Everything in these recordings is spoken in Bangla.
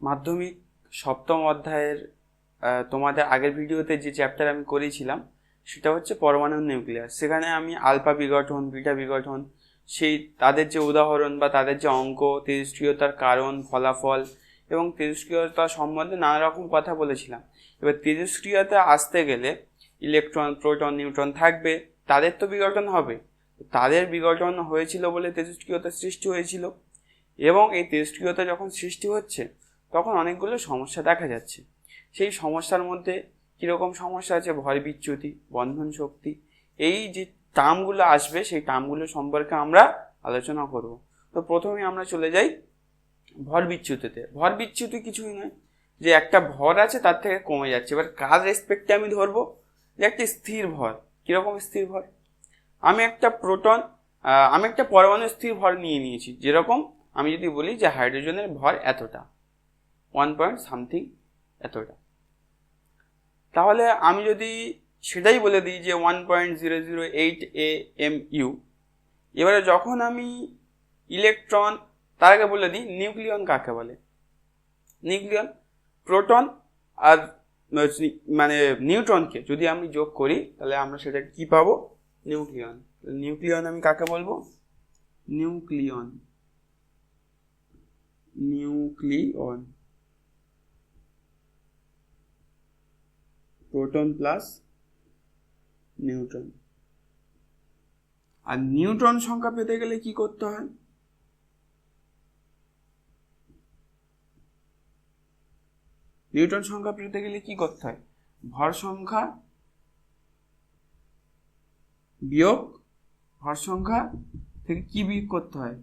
মাধ্যমিক সপ্তম অধ্যায়ের তোমাদের আগের ভিডিওতে যে চ্যাপ্টার আমি করেছিলাম সেটা হচ্ছে পরমাণুর নিউক্লিয়াস। সেখানে আমি আলফা বিঘটন, বিটা বিঘটন, সেই তাদের যে উদাহরণ বা তাদের যে অঙ্ক, তেজস্ক্রিয়তার কারণ, ফলাফল এবং তেজস্ক্রিয়তা সম্বন্ধে নানা রকম কথা বলেছিলাম। এবার তেজস্ক্রিয়তা আসতে গেলে ইলেকট্রন, প্রোটন, নিউট্রন থাকবে, তাদের তো বিঘটন হবে। তাদের বিঘটন হয়েছিল বলে তেজস্ক্রিয়তা সৃষ্টি হয়েছিল। এবং এই তেজস্ক্রিয়তা যখন সৃষ্টি হচ্ছে তখন অনেকগুলো সমস্যা দেখা যাচ্ছে। সেই সমস্যার মধ্যে কীরকম সমস্যা আছে? ভর বিচ্যুতি, বন্ধন শক্তি, এই যে টার্মগুলো আসবে সেই টার্মগুলো সম্পর্কে আমরা আলোচনা করব। তো প্রথমে আমরা চলে যাই ভর বিচ্যুতিতে। ভর বিচ্যুতি কিছুই নয়, যে একটা ভর আছে তার থেকে কমে যাচ্ছে। এবার কার রেসপেক্টে আমি ধরবো? যে একটা স্থির ভর। কীরকম স্থির ভর? আমি একটা পরমাণু স্থির ভর নিয়েছি। যেরকম আমি যদি বলি যে হাইড্রোজেনের ভর এতটা, 1 এতটা, তাহলে আমি যদি সেটাই বলে দিই যে 1.008 AMU, এবারে যখন আমি ইলেকট্রন, তার আগে বলে দিই নিউক্লিয়ন কাকে বলে। নিউক্লিয়ন প্রোটন আর মানে নিউট্রনকে যদি আমি যোগ করি তাহলে আমরা সেটা কি পাবো? নিউক্লিয়ন। নিউক্লিয়ন আমি কাকে বলবো? নিউক্লিয়ন। Proton plus neutron. আর নিউট্রন সংখ্যা পেতে গেলে কি করতে হয়? নিউট্রন সংখ্যা পেতে গেলে কি করতে হয়? ভর সংখ্যা বিয়োগ ভর সংখ্যা থেকে কি বিয়োগ করতে হয়?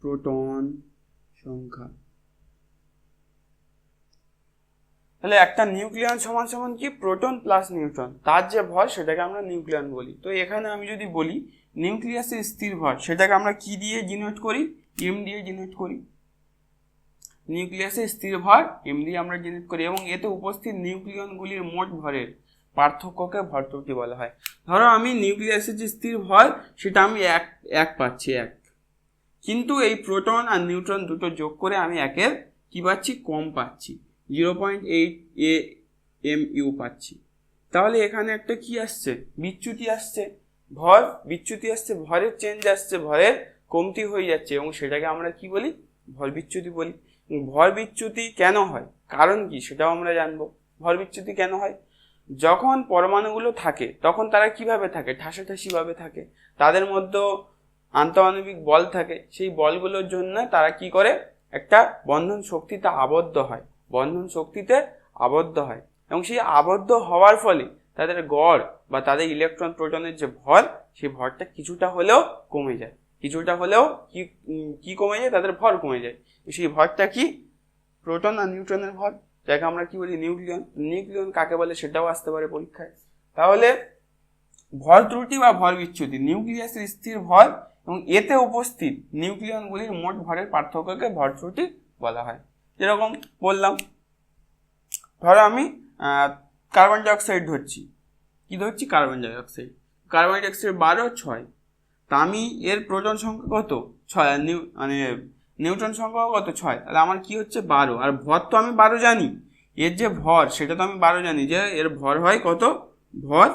প্রোটন সংখ্যা। তাহলে একটা নিউক্লিয়ন সমান সমান কি? প্রোটন প্লাস নিউট্রন, তার যে ভর সেটাকে আমরা নিউক্লিয়ন বলি। তো এখানে আমি যদি বলি নিউক্লিয়াসের স্থির ভর, সেটাকে আমরা কি দিয়ে ডিনোট করি? এম দিয়ে ডিনোট করি। নিউক্লিয়াসের স্থির ভর এম দিয়ে আমরা ডিনোট করি। এবং এতে উপস্থিত নিউক্লিয়নগুলির মোট ভরের পার্থক্যকে ভর ত্রুটি বলা হয়। ধরো আমি নিউক্লিয়াসের যে স্থির ভর সেটা আমি এক পাচ্ছি, কিন্তু এই প্রোটন আর নিউট্রন দুটো যোগ করে আমি একের কি পাচ্ছি? কম পাচ্ছি, 0.8 AMU পাচ্ছি। তাহলে এখানে একটা কি আসছে? বিচ্যুতি আসছে, ভর বিচ্যুতি আসছে, ভরের চেঞ্জ আসছে, ভরের কমতি হয়ে যাচ্ছে, এবং সেটাকে আমরা কি বলি? ভর বিচ্যুতি বলি। ভর বিচ্যুতি কেন হয়, কারণ কি সেটাও আমরা জানবো। ভর বিচ্যুতি কেন হয়? যখন পরমাণুগুলো থাকে তখন তারা কিভাবে থাকে? ঠাসাঠাসি ভাবে থাকে, তাদের মধ্যে আন্তঃআণবিক বল থাকে। সেই বলগুলোর জন্য তারা কি করে? একটা বন্ধন শক্তিতে আবদ্ধ হয়, এবং সেই আবদ্ধ হওয়ার ফলে তাদের গড় বা তাদের ইলেকট্রন প্রোটনের যে ভর, সেই ভরটা কিছুটা হলেও কমে যায়। কি কমে যায়? তাদের ভর কমে যায়। সেই ভরটা কি? প্রোটন আর নিউট্রনের ভর, যাকে আমরা কি বলি? নিউক্লিয়ন। নিউক্লিয়ন কাকে বলে সেটাও আসতে পারে পরীক্ষায়। তাহলে ভর ত্রুটি বা ভর বিচ্যুতি, নিউক্লিয়াসের স্থির ভর এবং এতে উপস্থিত নিউক্লিয়নগুলির মোট ভরের পার্থক্যকে ভর ত্রুটি বলা হয়। যেরকম বললাম, ধরো আমি কার্বন ডাইঅক্সাইড ধরছি। কি ধরছি? Carbon dioxide. 12, 6। তা আমি এর প্রোটন সংখ্যা কত? 6, মানে নিউট্রন সংখ্যা কত? 6। তাহলে আমার কি হচ্ছে? 12। আর ভর তো আমি 12 জানি, এর যে ভর সেটা তো আমি 12 জানি, যে এর ভর হয় কত? ভর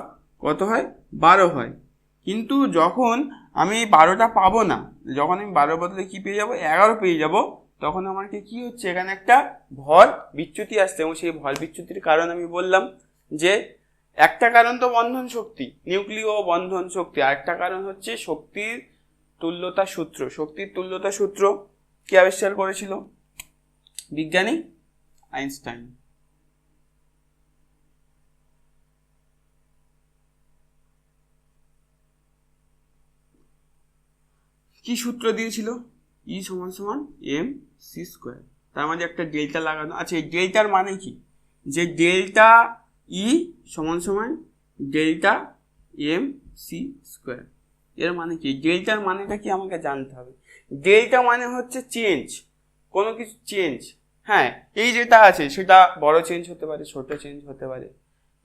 কত হয়? 12 হয়। কিন্তু যখন আমি 12টা পাবো না, যখন আমি 12 বদলে কি পেয়ে যাবো? 11 পেয়ে যাবো, তখন আমার কি হচ্ছে? এখানে একটা ভর বিচ্যুতি আসছে। এবং সেই ভর বিচ্যুতির কারণ আমি বললাম যে একটা কারণ তো বন্ধন শক্তি, নিউক্লিয় বন্ধন শক্তি। আর একটা কারণ হচ্ছে শক্তির তুল্যতা সূত্র। শক্তির তুল্যতা সূত্র কে আবিষ্কার করেছিল? বিজ্ঞানী আইনস্টাইন। কি সূত্র দিয়েছিল? E = mc²। তার মানে একটা ডেল্টা লাগানো আছে। এই ডেল্টার মানে কি? যে ডেল্টা E = ডেল্টা mc²। এর মানে কি? ডেল্টার মানেটা কি আমাকে জানতে হবে। ডেল্টা মানে হচ্ছে চেঞ্জ, কোনো কিছু চেঞ্জ। হ্যাঁ, এই যেটা আছে সেটা বড় চেঞ্জ হতে পারে, ছোট চেঞ্জ হতে পারে।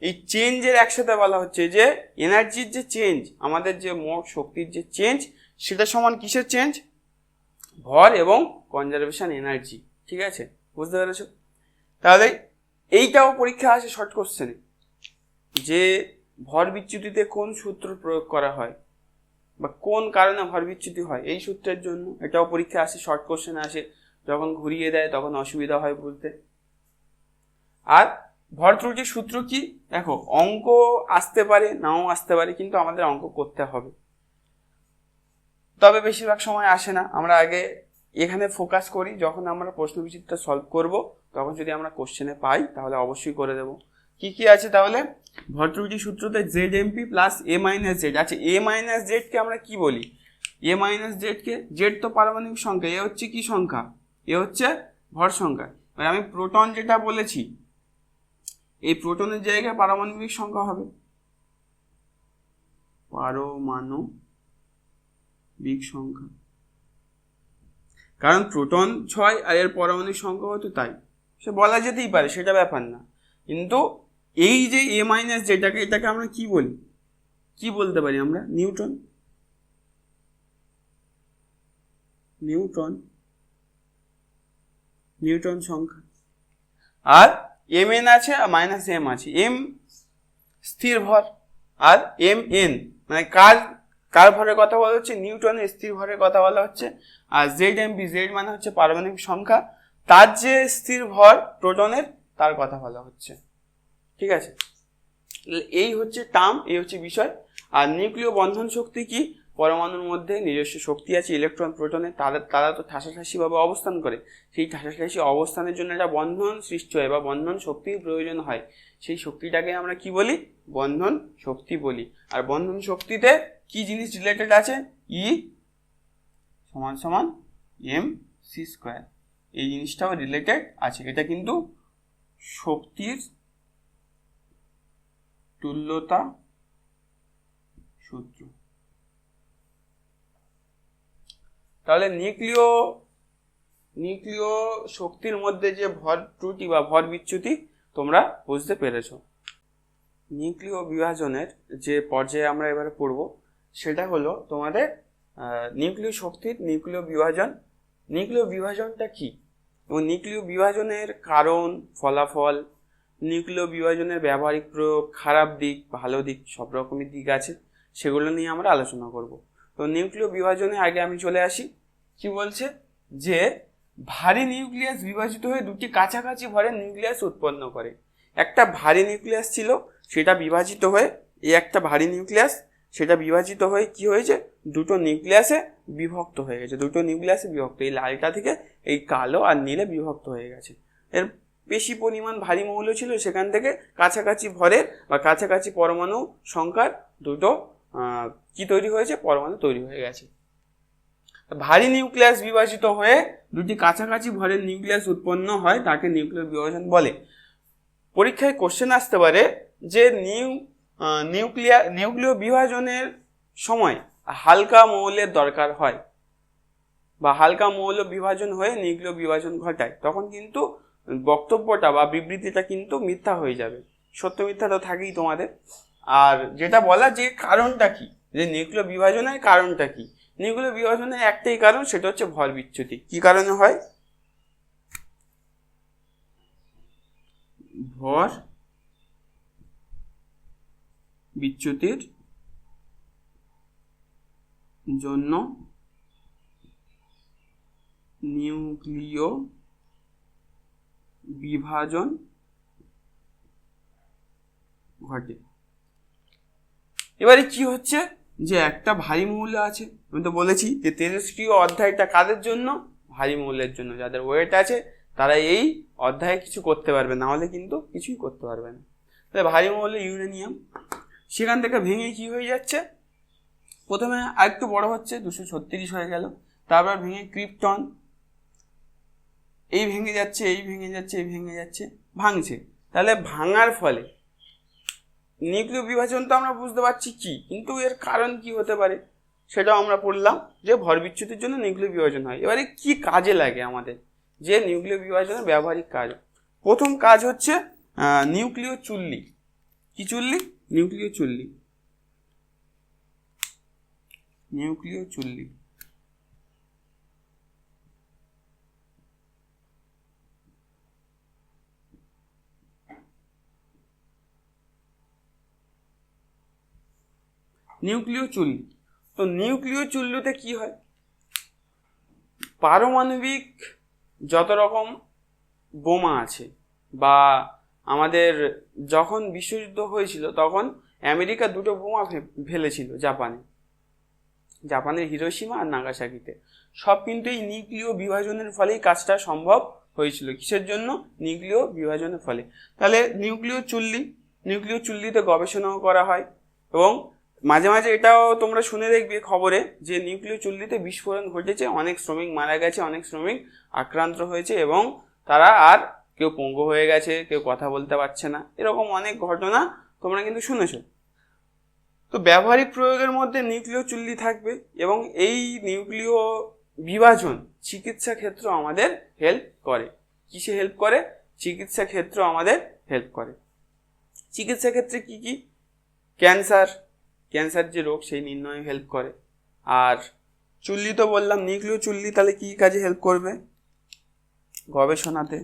এই চেঞ্জের একসাথে বলা হচ্ছে যে এনার্জির যে চেঞ্জ, আমাদের যে মোট শক্তির যে চেঞ্জ, সেটা সমান কিসের চেঞ্জ? ভর এবং কনজারভেশন এনার্জি। ঠিক আছে, বুঝতে পেরেছো? তাহলে এইটাও পরীক্ষা আসে শর্ট কোশ্চেনে, যে ভর বিচ্যুতিতে কোন সূত্র প্রয়োগ করা হয় বা কোন কারণে ভর বিচ্যুতি হয়, এই সূত্রের জন্য এটাও পরীক্ষা আসে, শর্ট কোশ্চেনে আসে। যখন ঘুরিয়ে দেয় তখন অসুবিধা হয় বলতে। আর ভর ত্রুটির সূত্র কি, দেখো অঙ্ক আসতে পারে নাও আসতে পারে, কিন্তু আমাদের অঙ্ক করতে হবে, তবে বেশিরভাগ সময় আসে না। আমরা আগে এখানে ফোকাস করি, যখন আমরা প্রশ্নবিচিত্রা সলভ করব তখন যদি আমরা কোশ্চেনে পাই তাহলে অবশ্যই করে দেব। কি কি আছে তাহলে, ভর ত্রুটি সূত্রতে জেড এমপি প্লাস এ মাইনাস জেড আছে। এ মাইনাস জেডকে আমরা কি বলি, এ মাইনাস জেডকে, জেড তো পারমাণবিক সংখ্যা, এ হচ্ছে কি সংখ্যা, এ হচ্ছে ভর সংখ্যা। এবার আমি প্রোটন যেটা বলেছি, এই প্রোটনের জায়গায় পারমাণবিক সংখ্যা হবে, পারমাণবিক সংখ্যা, কারণ প্রোটন 6 আর এর পারমাণবিক সংখ্যা হতো তাই, সে বলা যেতেই পারে, সেটা ব্যাপার না। কিন্তু এই যে এ মাইনাস যেটাকে, এটাকে আমরা কি বলি, কি বলতে পারি আমরা, নিউটন, নিউটন, নিউটন সংখ্যা। আর এম এন আছে আর মাইনাস এম আছে, এম স্থির ভর আর এম এন মানে কার ভরের কথা বলা হচ্ছে, নিউটনের স্থির ভরের কথা বলা হচ্ছে। আর জেড এম বি, জেড মানে হচ্ছে পারমাণবিক সংখ্যা, তার যে স্থির ভর প্রোটনের তার কথা বলা হচ্ছে। ঠিক আছে, এই হচ্ছে টার্ম, এই হচ্ছে বিষয়। আর নিউক্লিয় বন্ধন শক্তি কি, পরমাণুর মধ্যে নিজস্ব শক্তি আছে, ইলেকট্রন প্রোটনের, তারা তো ঠাসাঠাসি ভাবে অবস্থান করে, সেই ঠাসাঠাসি অবস্থানের জন্য একটা বন্ধন সৃষ্টি হয় বা বন্ধন শক্তির প্রয়োজন হয়, সেই শক্তিটাকে আমরা কি বলি, বন্ধন শক্তি বলি। আর বন্ধন শক্তিতে কি জিনিস রিলেটেড আছে, ই সমান সমান এম সি স্কোয়ার, এই জিনিসটাও রিলেটেড আছে। এটা কিন্তু শক্তির তুল্যতা সূত্র। তাহলে নিউক্লিয় শক্তির মধ্যে যে ভর ত্রুটি বা ভর বিচ্যুতি তোমরা বুঝতে পেরেছো। নিউক্লিয় বিভাজনের যে পর্যায়ে আমরা এবারে পড়ব সেটা হলো তোমাদের নিউক্লিয় শক্তির নিউক্লিয় বিভাজন। নিউক্লিয় বিভাজনটা কি এবং নিউক্লিয় বিভাজনের কারণ, ফলাফল, নিউক্লিয় বিভাজনের ব্যবহারিক প্রয়োগ, খারাপ দিক, ভালো দিক, সব রকমের দিক আছে, সেগুলো নিয়ে আমরা আলোচনা করব। তো নিউক্লিয় বিভাজনে আগে আমি চলে আসি। কি বলছে, যে ভারী নিউক্লিয়াস বিভাজিত হয়ে দুটি কাছাকাছি ভরের নিউক্লিয়াস উৎপন্ন করে। একটা ভারী নিউক্লিয়াস ছিল, সেটা বিভাজিত হয়ে, এই একটা ভারী নিউক্লিয়াস, সেটা বিভাজিত হয়ে কি হয়েছে, দুটো নিউক্লিয়াসে বিভক্ত হয়ে গেছে, দুটো নিউক্লিয়াসে বিভক্ত, এই লালটা থেকে এই কালো আর নীলে বিভক্ত হয়ে গেছে। এর বেশি পরিমাণ ভারী মৌল ছিল, সেখান থেকে কাছাকাছি ভরের বা কাছাকাছি পরমাণু সংখ্যার দুটো কি তৈরি হয়েছে, পরমাণু তৈরি হয়ে গেছে। ভারী নিউক্লিয়াস বিভাজিত হয়ে দুটি কাছাকাছি ভরের নিউক্লিয়াস উৎপন্ন হয়, তাকে নিউক্লিয় বিভাজন বলে। পরীক্ষায় কোশ্চেন আসতে পারে যে নিউক্লিয় বিভাজনের সময় হালকা মৌলের দরকার হয় বা হালকা মৌল বিভাজন হয়ে নিউক্লিয় বিভাজন ঘটায়, তখন কিন্তু বক্তব্যটা বা বিবৃতিটা কিন্তু মিথ্যা হয়ে যাবে। সত্য মিথ্যা তো থাকেই তোমাদের। আর যেটা বলা যে কারণটা কি, যে নিউক্লিয় বিভাজনের কারণটা কি, নিউক্লিয় বিভাজনের একটাই কারণ, সেটা হচ্ছে ভর বিচ্যুতি। কি কারণে হয়, ভর বিচ্যুতির জন্য নিউক্লিয় বিভাজন ঘটে। এবারে কি হচ্ছে, যে একটা ভারী মৌল আছে, আমি তো বলেছি যে তেজস্ক্রিয় অধ্যায়টা কাদের জন্য, ভারী মৌলের জন্য, যাদের ওয়েট আছে তারা এই অধ্যায়ে কিছু করতে পারবে, না হলে কিন্তু কিছুই করতে পারবে না। তাহলে ভারী মৌল ইউরেনিয়াম, সেখান থেকে ভেঙে কি হয়ে যাচ্ছে, প্রথমে আরেকটু বড় হচ্ছে, 236 হয়ে গেল, তারপর ভেঙে ক্রিপ্টন, এই ভেঙে যাচ্ছে, এই ভেঙে যাচ্ছে, এই ভেঙে যাচ্ছে, ভাঙছে। তাহলে ভাঙার ফলে নিউক্লিয় বিভাজন তো আমরা বুঝতে পারছি কি, কিন্তু এর কারণ কি হতে পারে সেটাও আমরা পড়লাম, যে ভর বিচ্যুতির জন্য নিউক্লিয় বিভাজন হয়। এবারে কি কাজে লাগে আমাদের, যে নিউক্লিয় বিভাজনের ব্যবহারিক কাজ, প্রথম কাজ হচ্ছে নিউক্লিয় চুল্লি। কি চুল্লি, নিউক্লিয় চুল্লি, নিউক্লিয় চুল্লি। নিউক্লিয় চুল্লি। তো নিউক্লিয় চুল্লিতে কি হয়, পারমাণবিক যত রকম বোমা আছে, বা আমাদের যখন বিশ্বযুদ্ধ হয়েছিল তখন আমেরিকা দুটো বোমা ফেলেছিল জাপানের হিরোশিমা আর নাগাসাকিতে। সব কিন্তু এই নিউক্লিয় বিভাজনের ফলেই কাজটা সম্ভব হয়েছিল। কিসের জন্য? নিউক্লিয় বিভাজনের ফলে। তাহলে নিউক্লিয় চুল্লিতে গবেষণাও করা হয়, এবং মাঝে মাঝে এটাও তোমরা শুনে দেখবে খবরে যে নিউক্লিয় চুল্লিতে বিস্ফোরণ ঘটেছে, অনেক শ্রমিক মারা গেছে, অনেক শ্রমিক আক্রান্ত হয়েছে, এবং তারা আর কেউ পঙ্গু হয়ে গেছে, কেউ কথা বলতে পারছে না, এরকম অনেক ঘটনা তোমরা কিন্তু শুনেছো। তো ব্যবহারিক প্রয়োগের মধ্যে নিউক্লিয় চুল্লি থাকবে, এবং এই নিউক্লিয় বিভাজন চিকিৎসা ক্ষেত্র আমাদের হেল্প করে। কিসে হেল্প করে? চিকিৎসা ক্ষেত্র আমাদের হেল্প করে। চিকিৎসা ক্ষেত্রে কি কি? ক্যান্সার যে রোগ সেই নির্ণয়ে হেল্প করে। আর চুল্লি তো বললাম, নিউক্লিয় চুল্লি তাহলে কি কাজে হেল্প করবে? গবেষণাতে,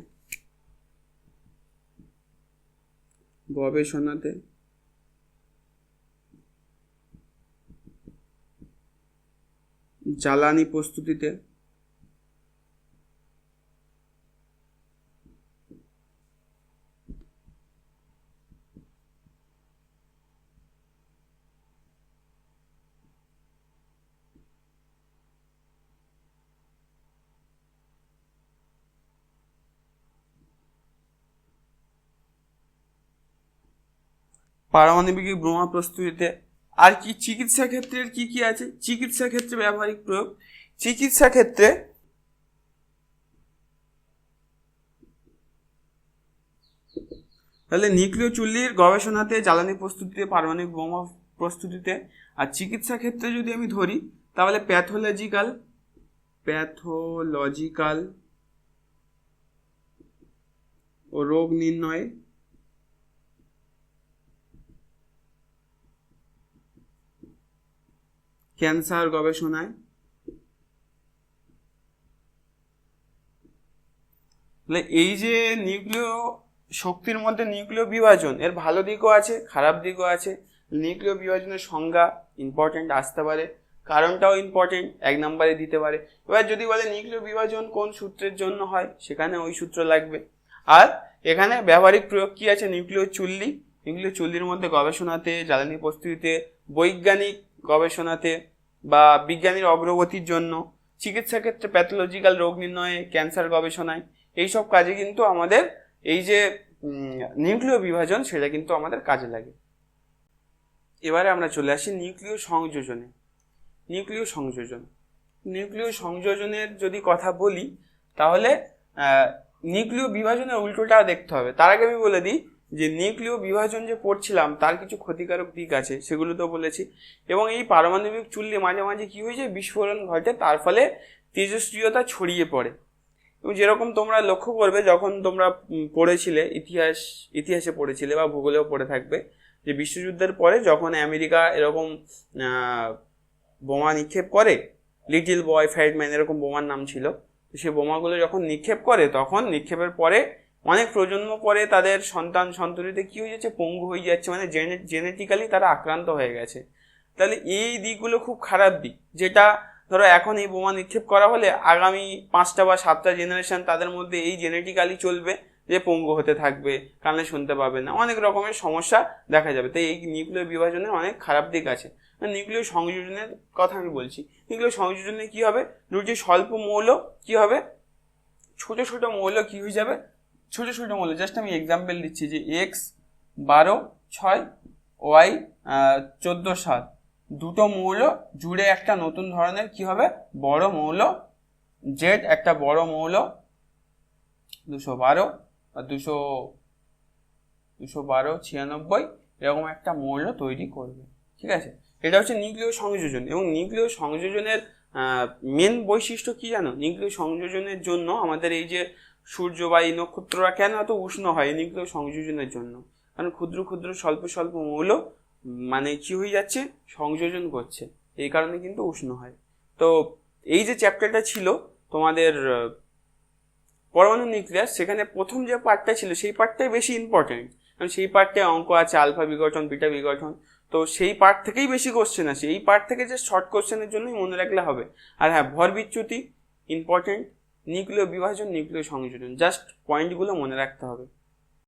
জ্বালানি প্রস্তুতিতে, পারমাণবিক বোমা প্রস্তুতিতে। আর কি চিকিৎসা ক্ষেত্রে কি কি আছে? চিকিৎসা ক্ষেত্রে ব্যবহারিক প্রয়োগ, চিকিৎসা ক্ষেত্রে তাহলে নিউক্লিয় চুল্লির গবেষণাতে, জ্বালানি প্রস্তুতিতে, পারমাণবিক বোমা প্রস্তুতিতে। আর চিকিৎসা ক্ষেত্রে যদি আমি ধরি তাহলে প্যাথোলজিক্যাল ও রোগ নির্ণয়ে, ক্যান্সার গবেষণায়। তাহলে এই যে নিউক্লিয় শক্তির মধ্যে নিউক্লিয় বিভাজন, এর ভালো দিকও আছে, খারাপ দিকও আছে। নিউক্লিয় বিভাজনের সংজ্ঞা ইম্পর্টেন্ট আসতে পারে, কারণটাও ইম্পর্টেন্ট, 1 নম্বরে দিতে পারে। এবার যদি বলে নিউক্লিয় বিভাজন কোন সূত্রের জন্য হয়, সেখানে ওই সূত্র লাগবে। আর এখানে ব্যবহারিক প্রয়োগ কি আছে? নিউক্লিয় চুল্লির মধ্যে গবেষণাতে, জ্বালানি প্রস্তুতিতে, বৈজ্ঞানিক গবেষণাতে বা বিজ্ঞানীর অগ্রগতির জন্য, চিকিৎসা ক্ষেত্রে প্যাথোলজিক্যাল রোগ নির্ণয়ে, ক্যান্সার গবেষণায়, এইসব কাজে কিন্তু আমাদের এই যে নিউক্লিয় বিভাজন সেটা কিন্তু আমাদের কাজে লাগে। এবারে আমরা চলে আসি নিউক্লিয় সংযোজনের যদি কথা বলি তাহলে নিউক্লিয় বিভাজনের উল্টোটা দেখতে হবে। তার আগে আমি বলে দিই যে নিউক্লিয় বিভাজন যে পড়ছিলাম তার কিছু ক্ষতিকারক দিক আছে, সেগুলো তো বলেছি। এবং এই পারমাণবিক চুল্লি মাঝে মাঝে কি হয়েছে, বিস্ফোরণ ঘটে, তার ফলে তেজস্ক্রিয়তা ছড়িয়ে পড়ে। এবং যেরকম তোমরা লক্ষ্য করবে যখন তোমরা পড়েছিলে, ইতিহাসে পড়েছিলে বা ভূগোলেও পড়ে থাকবে, যে বিশ্বযুদ্ধের পরে যখন আমেরিকা এরকম বোমা নিক্ষেপ করে, লিটল বয় ফ্যাটম্যান এরকম বোমার নাম ছিল, সে বোমাগুলো যখন নিক্ষেপ করে, তখন নিক্ষেপের পরে অনেক প্রজন্ম পরে তাদের সন্ততিতে কি হয়ে যাচ্ছে, পঙ্গু হয়ে যাচ্ছে, মানে জেনেটিক্যালি তারা আক্রান্ত হয়ে গেছে। তাহলে এই দিকগুলো খুব খারাপ দিক, যেটা ধরো এখন এই বোমা নিক্ষেপ করা হলে আগামী 5টা বা 7টা জেনারেশন তাদের মধ্যে এই জেনেটিক্যালি চলবে যে পঙ্গু হতে থাকবে, কানে শুনতে পাবে না, অনেক রকমের সমস্যা দেখা যাবে। তাই এই নিউক্লিয় বিভাজনের অনেক খারাপ দিক আছে। নিউক্লিয় সংযোজনের কথা আমি বলছি। নিউক্লিয় সংযোজনে কি হবে, দুটি স্বল্প মৌল কি হবে, ছোট ছোট মৌল কি হয়ে যাবে, ছোট ছোট মৌল, জাস্ট আমি এক্সাম্পল দিচ্ছি যে X12 Y14 দুটো মৌল জুড়ে একটা নতুন ধরনের কি হবে, বড় মৌল Z, একটা বড় মৌল 212 আর 212 এরকম একটা মৌল তৈরি করবে। ঠিক আছে, এটা হচ্ছে নিউক্লিয় সংযোজন। এবং নিউক্লিয় সংযোজনের মেন বৈশিষ্ট্য কি জানো? নিউক্লিয় সংযোজনের জন্য আমাদের এই যে সূর্য বা এই নক্ষত্ররা কেন এত উষ্ণ হয়, নিউক্লিয় সংযোজনের জন্য। কারণ ক্ষুদ্র ক্ষুদ্র স্বল্প স্বল্প মৌল মানে কি হয়ে যাচ্ছে, সংযোজন করছে, এই কারণে কিন্তু উষ্ণ হয়। তো এই যে চ্যাপ্টারটা ছিল তোমাদের পরমাণু নিউক্লিয়াস, সেখানে প্রথম যে পার্টটা ছিল সেই পার্টটাই বেশি ইম্পর্টেন্ট, কারণ সেই পার্টে অঙ্ক আছে, আলফা বিঘটন, বিটা বিঘটন। তো সেই পার্ট থেকেই বেশি কোশ্চেন আসে, এই পার্ট থেকে যে শর্ট কোশ্চেনের জন্যই মনে রাখলে হবে। আর হ্যাঁ, ভর বিচ্যুতি ইম্পর্টেন্ট, নিউক্লিয় বিভাজন, নিউক্লিয় সংযোজন, জাস্ট পয়েন্টগুলো মনে রাখতে হবে।